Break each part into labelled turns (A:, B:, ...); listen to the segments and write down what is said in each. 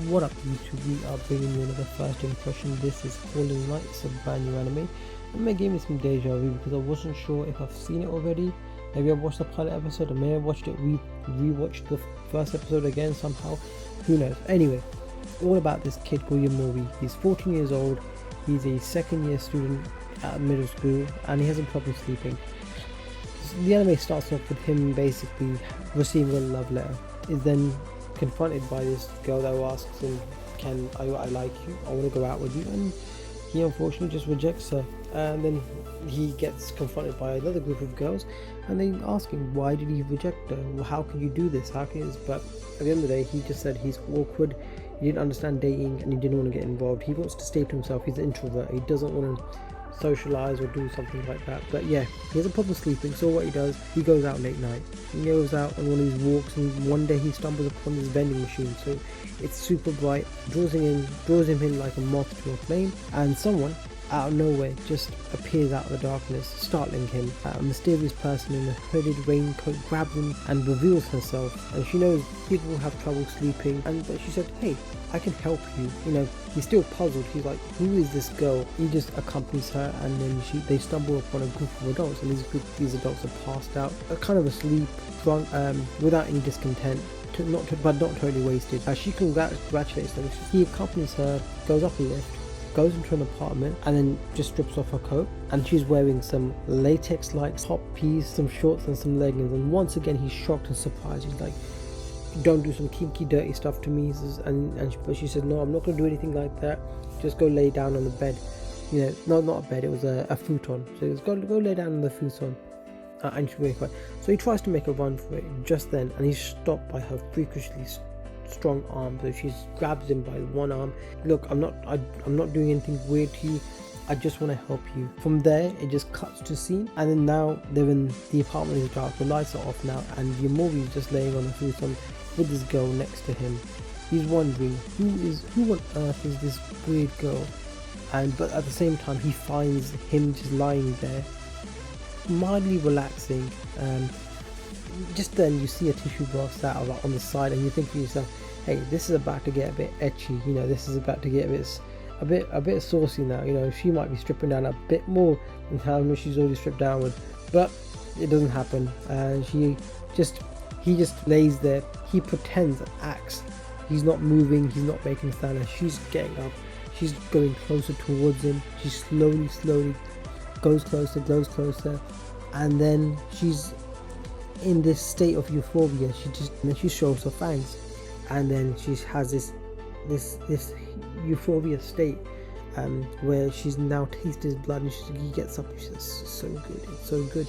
A: What up YouTube, we are bringing you another first impression. This is Falling Light. It's a brand new anime. It gave me some deja vu because I wasn't sure if I've seen it already. Maybe I watched the pilot episode, or maybe I watched it, rewatched the first episode again somehow. Who knows? Anyway, all about this kid called Yamori. He's 14 years old. He's a second year student at middle school and he has a problem sleeping. The anime starts off with him basically receiving a love letter. Is then confronted by this girl that asks him, I like you, I want to go out with you, and he unfortunately just rejects her. And then he gets confronted by another group of girls and they ask him, why did he reject her? Well, how can you do this? How can this? But at the end of the day, he just said he's awkward, he didn't understand dating, and he didn't want to get involved. He wants to stay to himself. He's an introvert. He doesn't want to socialize or do something like that. But yeah, he has a problem sleeping, so what he does, he goes out late night. He goes out on one of these walks, and one day he stumbles upon this vending machine. So it's super bright, draws him in like a moth to a flame, and someone out of nowhere just appears out of the darkness, startling him. A mysterious person in a hooded raincoat grabs him and reveals herself, and she knows people have trouble sleeping, but she said, hey, I can help you. You know, he's still puzzled. He's like, who is this girl? He just accompanies her, and then they stumble upon a group of adults, and these adults are passed out, kind of asleep, drunk, without any discontent, but not totally wasted. She congratulates them. He accompanies her, goes up a lift, goes into an apartment, and then just strips off her coat, and she's wearing some latex-like top piece, some shorts and some leggings, and once again he's shocked and surprised. He's like, don't do some kinky dirty stuff to me. But she said, no, I'm not going to do anything like that, just go lay down on the bed. You know, not a bed, it was a futon. So he goes, go lay down on the futon. And she's really quiet. So he tries to make a run for it just then, and he's stopped by her freakishly strong arm. So she grabs him by one arm. Look, I'm not doing anything weird to you, I just want to help you. From there it just cuts to scene, and then now they're in the apartment. Is dark, the lights are off now, and Yamori is just laying on the futon with this girl next to him. He's wondering who on earth is this weird girl, but at the same time he finds him just lying there mildly relaxing. Just then you see a tissue box that are on the side, and you think to yourself, hey, this is about to get a bit etchy, you know, this is about to get a bit saucy now. You know, she might be stripping down a bit more than how much she's already stripped down with, but it doesn't happen. And he just lays there. He pretends and acts he's not moving, he's not making a sound, and she's getting up, she's going closer towards him. She slowly goes closer, and then she's in this state of euphoria. She shows her fangs, and then she has this euphoria state where she's now tasted his blood, and he gets up and she says, it's so good.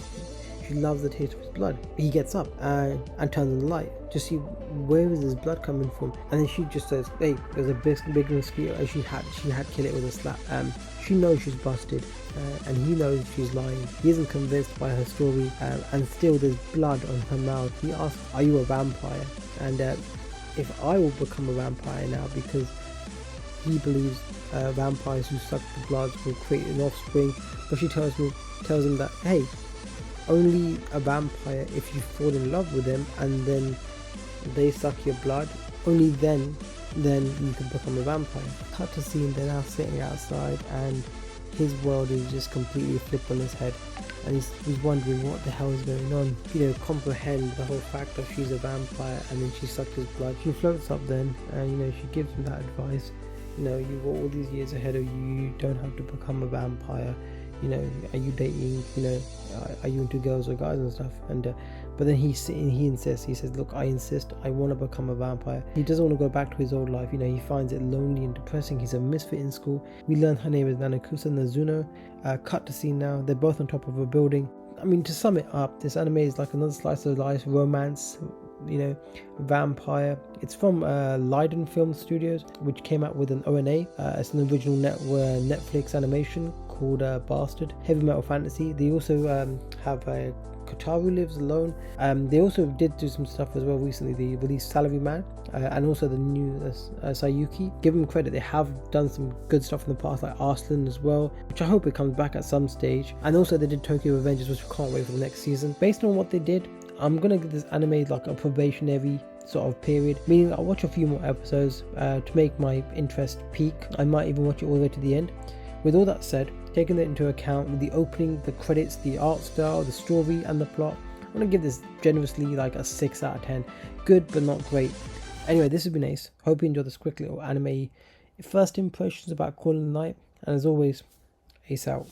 A: She loves the taste of his blood. He gets up and turns on the light to see where is his blood coming from, and then she just says, hey, there's a big mosquito, and she had killed it with a slap. She knows she's busted, and he knows she's lying. He isn't convinced by her story, and still there's blood on her mouth. He asks, are you a vampire? And if I will become a vampire now, because he believes vampires who suck the blood will create an offspring. But she tells him that, hey, only a vampire if you fall in love with them and then they suck your blood, only then you can become a vampire. Cut to scene, they're now sitting outside, and his world is just completely flipped on his head, and he's wondering what the hell is going on. You know, comprehend the whole fact that she's a vampire and then she sucked his blood. She floats up then, and you know, she gives him that advice. You know, you've got all these years ahead of you. You don't have to become a vampire. You know, are you dating? You know, are you into girls or guys and stuff? And but then he insists. He says, look, I insist. I want to become a vampire. He doesn't want to go back to his old life. You know, he finds it lonely and depressing. He's a misfit in school. We learn her name is Nanakusa Nazuno. Cut to scene now. They're both on top of a building. I mean, to sum it up, this anime is like another slice of life romance. You know, vampire. It's from Leiden Film Studios, which came out with an ONA. It's an original Netflix animation called Bastard. Heavy metal fantasy. They also have Kotaru Lives Alone. They also did do some stuff as well recently. They released Salaryman and also the new Sayuki. Give them credit, they have done some good stuff in the past, like Arslan as well, which I hope it comes back at some stage. And also they did Tokyo Revengers, which I can't wait for the next season. Based on what they did, I'm gonna give this anime like a probationary sort of period, meaning I'll watch a few more episodes to make my interest peak. I might even watch it all the way to the end. With all that said, taking that into account, with the opening, the credits, the art style, the story and the plot, I'm going to give this generously like a 6 out of 10. Good but not great. Anyway, this has been Ace. Hope you enjoyed this quick little anime first impressions about Call of the Night, and as always, Ace out.